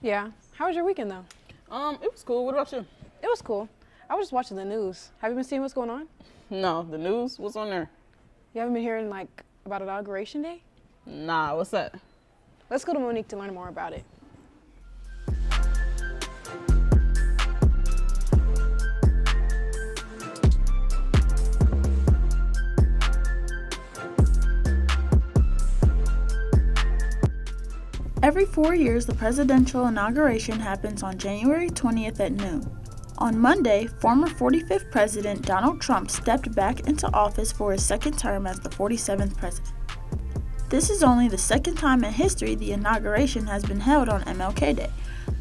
Yeah. How was your weekend though? It was cool. What about you? It was cool. I was just watching the news. Have you been seeing what's going on? No, the news? What's on there? You haven't been hearing about Inauguration Day? Nah, what's that? Let's go to Monique to learn more about it. Every 4 years, the presidential inauguration happens on January 20th at noon. On Monday, former 45th President Donald Trump stepped back into office for his second term as the 47th president. This is only the second time in history the inauguration has been held on MLK Day,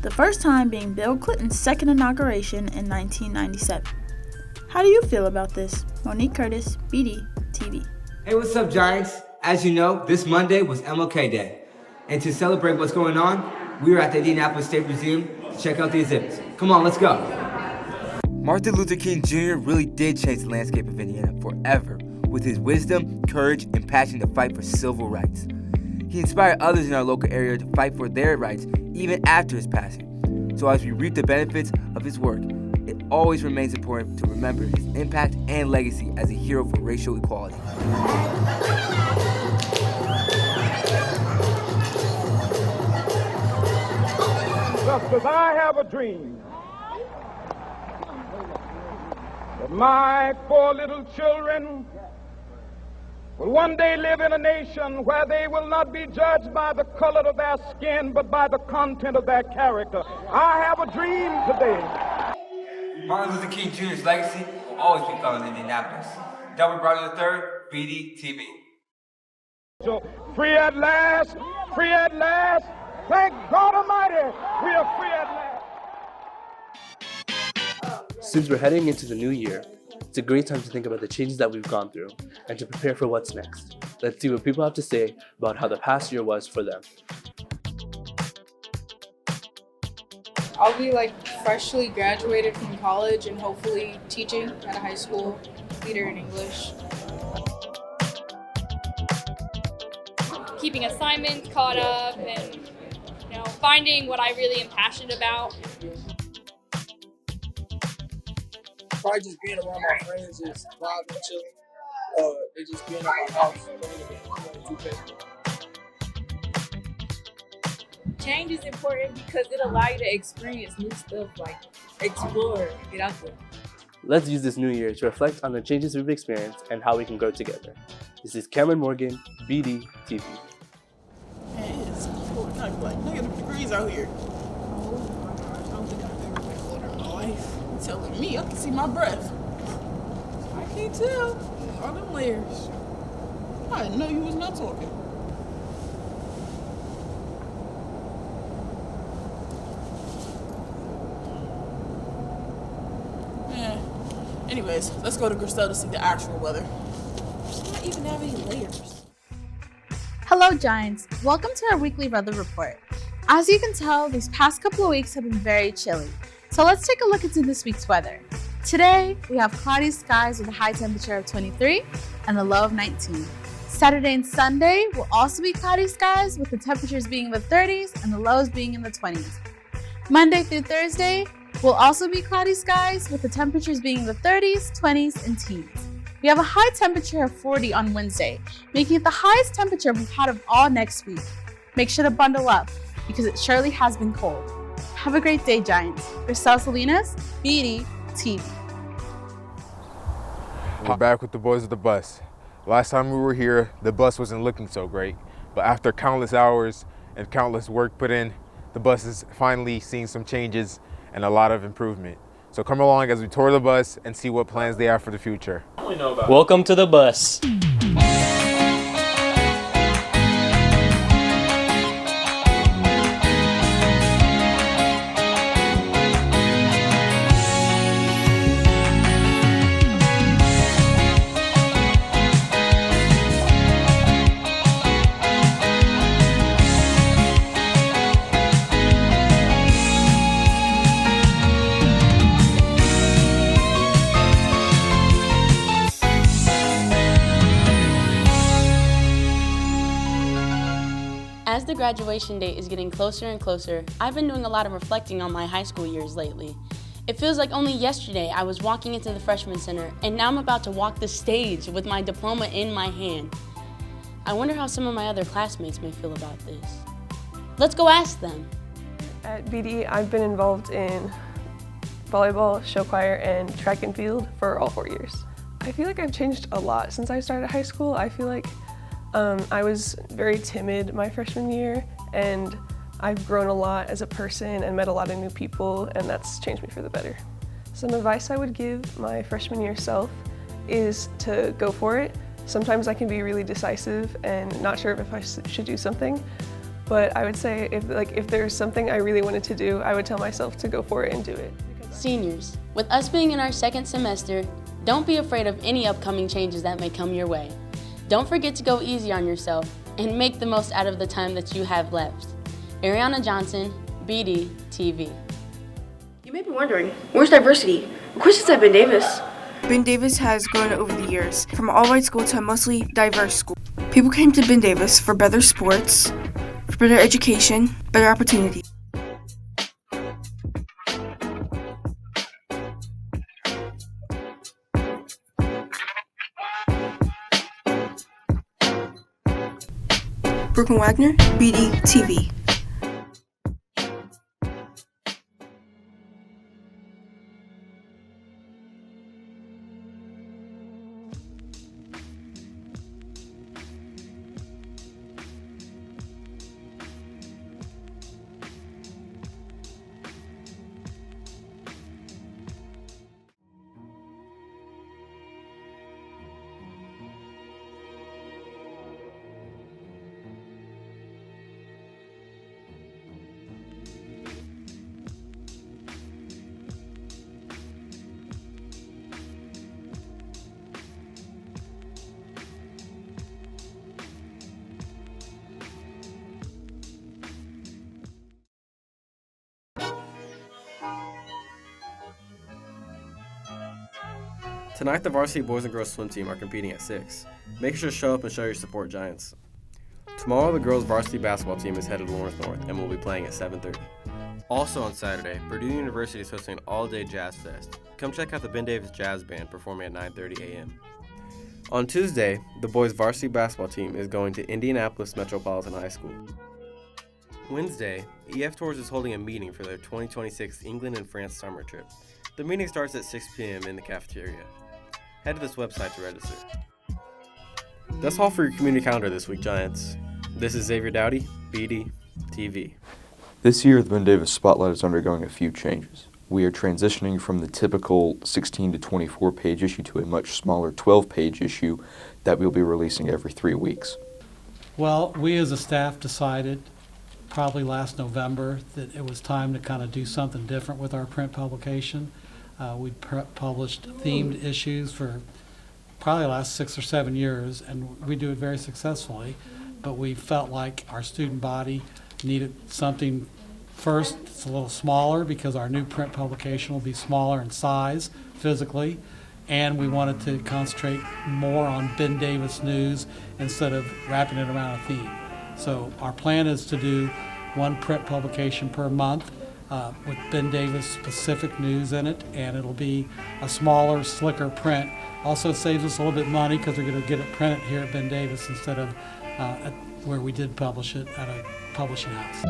the first time being Bill Clinton's second inauguration in 1997. How do you feel about this? Monique Curtis, BDTV. Hey, what's up, Giants? As you know, this Monday was MLK Day. And to celebrate what's going on, we are at the Indianapolis State Museum to check out the exhibits. Come on, let's go. Martin Luther King Jr. really did change the landscape of Indiana forever with his wisdom, courage, and passion to fight for civil rights. He inspired others in our local area to fight for their rights even after his passing. So as we reap the benefits of his work, it always remains important to remember his impact and legacy as a hero for racial equality. Just as I have a dream that my 4 little children will one day live in a nation where they will not be judged by the color of their skin, but by the content of their character. I have a dream today. Martin Luther King Jr.'s legacy will always be found in Indianapolis. Delbert Brother III, BDTV. So, free at last, free at last. Thank God Almighty, we are free at last. Since we're heading into the new year, it's a great time to think about the changes that we've gone through and to prepare for what's next. Let's see what people have to say about how the past year was for them. I'll be freshly graduated from college and hopefully teaching at a high school, theater and English. Keeping assignments caught up and finding what I really am passionate about. Probably just being around my friends, just vibing and chilling. They just being at my house, Change is important because it allows you to experience new stuff, explore, get out there. Let's use this new year to reflect on the changes we've experienced and how we can grow together. This is Cameron Morgan, BDTV. Hey, it's cold. Negative degrees out here. Oh my gosh, I don't think I've ever been colder in my life. You're telling me I can see my breath. I can't tell. All them layers. I didn't know you was not talking. Anyways, let's go to Griselle to see the actual weather. Does not even have any layers. Hello, Giants. Welcome to our weekly weather report. As you can tell, these past couple of weeks have been very chilly. So let's take a look into this week's weather. Today, we have cloudy skies with a high temperature of 23 and a low of 19. Saturday and Sunday will also be cloudy skies with the temperatures being in the 30s and the lows being in the 20s. Monday through Thursday will also be cloudy skies with the temperatures being in the 30s, 20s, and teens. We have a high temperature of 40 on Wednesday, making it the highest temperature we've had of all next week. Make sure to bundle up because it surely has been cold. Have a great day, Giants. Griselle Salinas, BDTV. We're back with the boys of the bus. Last time we were here, the bus wasn't looking so great, but after countless hours and countless work put in, the bus is finally seeing some changes and a lot of improvement. So come along as we tour the bus and see what plans they have for the future. Welcome to the bus. graduation date is getting closer and closer, I've been doing a lot of reflecting on my high school years lately. It feels like only yesterday I was walking into the freshman center, and now I'm about to walk the stage with my diploma in my hand. I wonder how some of my other classmates may feel about this. Let's go ask them. At BD, I've been involved in volleyball, show choir, and track and field for all 4 years. I feel like I've changed a lot since I started high school. I feel like I was very timid my freshman year, and I've grown a lot as a person and met a lot of new people, and that's changed me for the better. Some advice I would give my freshman year self is to go for it. Sometimes I can be really decisive and not sure if I should do something, but I would say if there's something I really wanted to do, I would tell myself to go for it and do it. Seniors, with us being in our second semester, don't be afraid of any upcoming changes that may come your way. Don't forget to go easy on yourself and make the most out of the time that you have left. Ariana Johnson, BDTV. You may be wondering, where's diversity? Of course it's at Ben Davis. Ben Davis has grown over the years, from an all-white school to a mostly diverse school. People came to Ben Davis for better sports, for better education, better opportunity. Brooklyn Wagner, BDTV. Tonight, the varsity boys and girls swim team are competing at 6. Make sure to show up and show your support, Giants. Tomorrow, the girls varsity basketball team is headed to Lawrence North and will be playing at 7:30. Also on Saturday, Purdue University is hosting an all-day jazz fest. Come check out the Ben Davis Jazz Band performing at 9:30 a.m. On Tuesday, the boys varsity basketball team is going to Indianapolis Metropolitan High School. Wednesday, EF Tours is holding a meeting for their 2026 England and France summer trip. The meeting starts at 6 p.m. in the cafeteria. Head to this website to register. That's all for your community calendar this week, Giants. This is Xavier Dowdy, BD TV. This year, the Ben Davis Spotlight is undergoing a few changes. We are transitioning from the typical 16 to 24 page issue to a much smaller 12-page issue that we'll be releasing every 3 weeks. Well, we as a staff decided probably last November that it was time to kind of do something different with our print publication. We published themed issues for probably the last 6 or 7 years, and we do it very successfully, but we felt like our student body needed something. First, it's a little smaller because our new print publication will be smaller in size physically, and we wanted to concentrate more on Ben Davis news instead of wrapping it around a theme. So our plan is to do 1 print publication per month with Ben Davis specific news in it, and it'll be a smaller, slicker print. Also saves us a little bit of money because we're going to get it printed here at Ben Davis instead of at where we did publish it at a publishing house.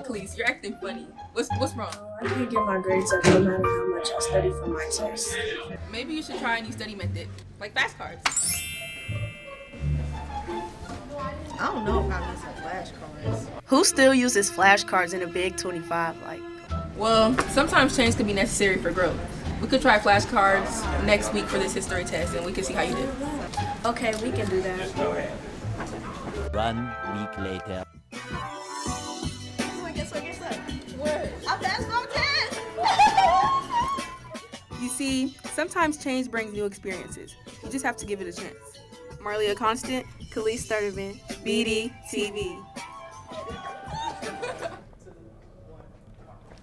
Please, you're acting funny. What's wrong? I can't get my grades up no matter how much I study for my test. Maybe you should try a new study method, like flashcards. I don't know about using flashcards. Who still uses flashcards in a big 25? Well, sometimes change can be necessary for growth. We could try flashcards next week for this history test, and we can see how you do. Okay, we can do that. 1 week later. Guess what? What? I passed my test! You see, sometimes change brings new experiences. You just have to give it a chance. Marlia Constant, Khalees Stutterman, BD TV.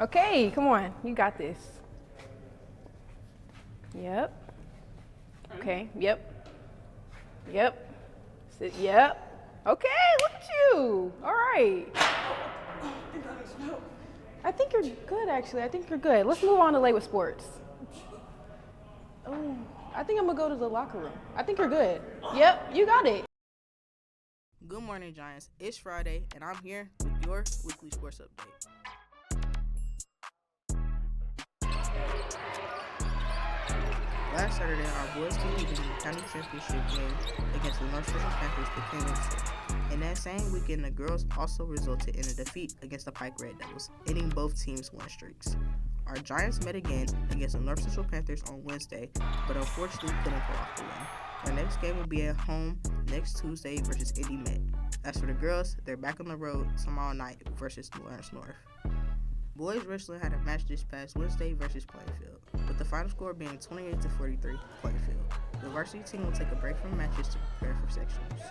Okay, come on. You got this. Yep. Okay, yep. Yep. Yep. Okay, look at you. All right. I think you're good, actually. I think you're good. Let's move on to Late Sports. Oh, I think I'm going to go to the locker room. I think you're good. Yep, you got it. Good morning, Giants. It's Friday, and I'm here with your weekly sports update. Last Saturday, our boys team began the county championship game against the North Central Panthers to Newscast. And that same weekend, the girls also resulted in a defeat against the Pike Red Devils, ending both teams' win streaks. Our Giants met again against the North Central Panthers on Wednesday, but unfortunately couldn't pull off the win. Our next game will be at home next Tuesday versus Indy Met. As for the girls, they're back on the road tomorrow night versus New Orleans North. Boys wrestling had a match this past Wednesday versus Plainfield, with the final score being 28-43 Plainfield. The varsity team will take a break from matches to prepare for sectionals.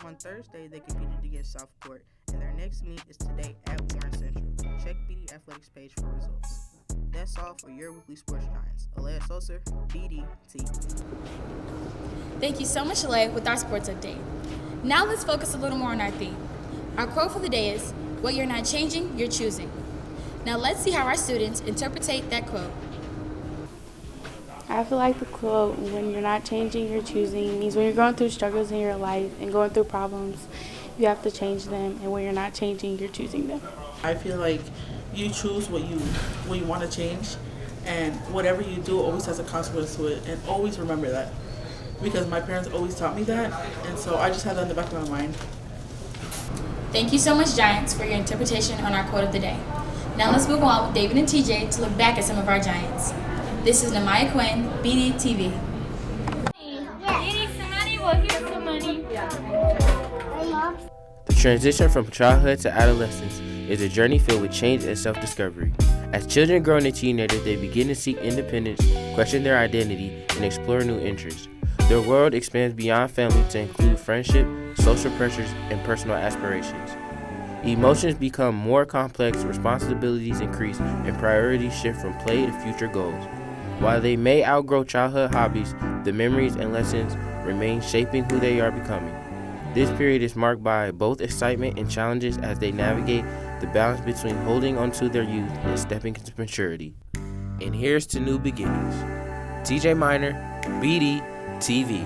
On Thursday, they competed against Southport, and their next meet is today at Warren Central. Check BD Athletics page for results. That's all for your weekly sports Giants. Alea Sosa, BDTV. Thank you so much, Alea, with our sports update. Now let's focus a little more on our theme. Our quote for the day is, "What you're not changing, you're choosing." Now let's see how our students interpret that quote. I feel like the quote, "When you're not changing, you're choosing," means when you're going through struggles in your life and going through problems, you have to change them, and when you're not changing, you're choosing them. I feel like you choose what you want to change, and whatever you do always has a consequence to it, and always remember that. Because my parents always taught me that, and so I just have that in the back of my mind. Thank you so much, Giants, for your interpretation on our quote of the day. Now let's move on with David and TJ to look back at some of our Giants. This is Namaya Quinn, BDTV. The transition from childhood to adolescence is a journey filled with change and self-discovery. As children grow into teenagers, they begin to seek independence, question their identity, and explore new interests. Their world expands beyond family to include friendship, social pressures, and personal aspirations. Emotions become more complex, responsibilities increase, and priorities shift from play to future goals. While they may outgrow childhood hobbies, the memories and lessons remain shaping who they are becoming. This period is marked by both excitement and challenges as they navigate the balance between holding onto their youth and stepping into maturity. And here's to new beginnings. TJ Minor, BDTV.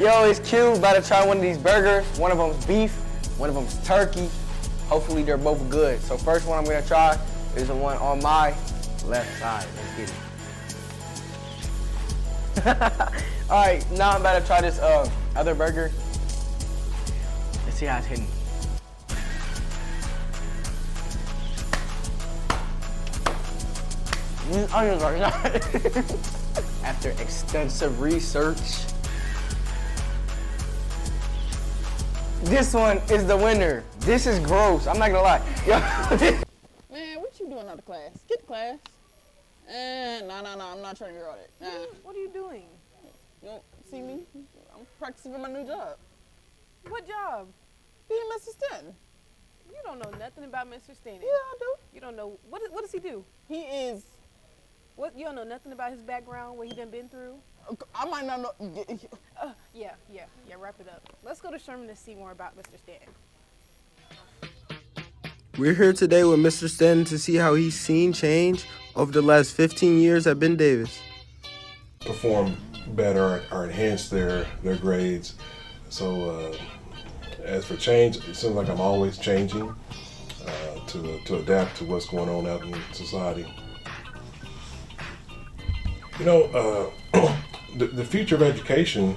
Yo, it's Q. About to try one of these burgers. One of them's beef, one of them's turkey. Hopefully they're both good. So first one I'm gonna try is the one on my left side. Let's get it. All right, now I'm about to try this other burger. Let's see how it's hitting. These onions are not. After extensive research, this one is the winner. This is gross. I'm not gonna lie. Man, what you doing out of class? Get to class. No, I'm not trying to hear all that. Nah. What are you doing? You don't see me? I'm practicing for my new job. What job? Being Mr. Stanton. You don't know nothing about Mr. Stanton. Yeah, I do. You don't know, what does he do? He is. What, you don't know nothing about his background, what he done been through? I might not know. Yeah, wrap it up. Let's go to Sherman to see more about Mr. Stanton. We're here today with Mr. Stanton to see how he's seen change over the last 15 years at Ben Davis. Perform better or enhance their grades. So as for change, it seems like I'm always changing to adapt to what's going on out in society. You know, the future of education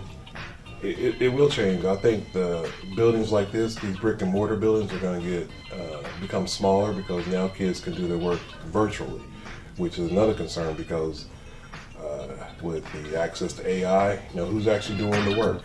It will change. I think the buildings like this, these brick and mortar buildings, are going to become smaller because now kids can do their work virtually, which is another concern because with the access to AI, who's actually doing the work?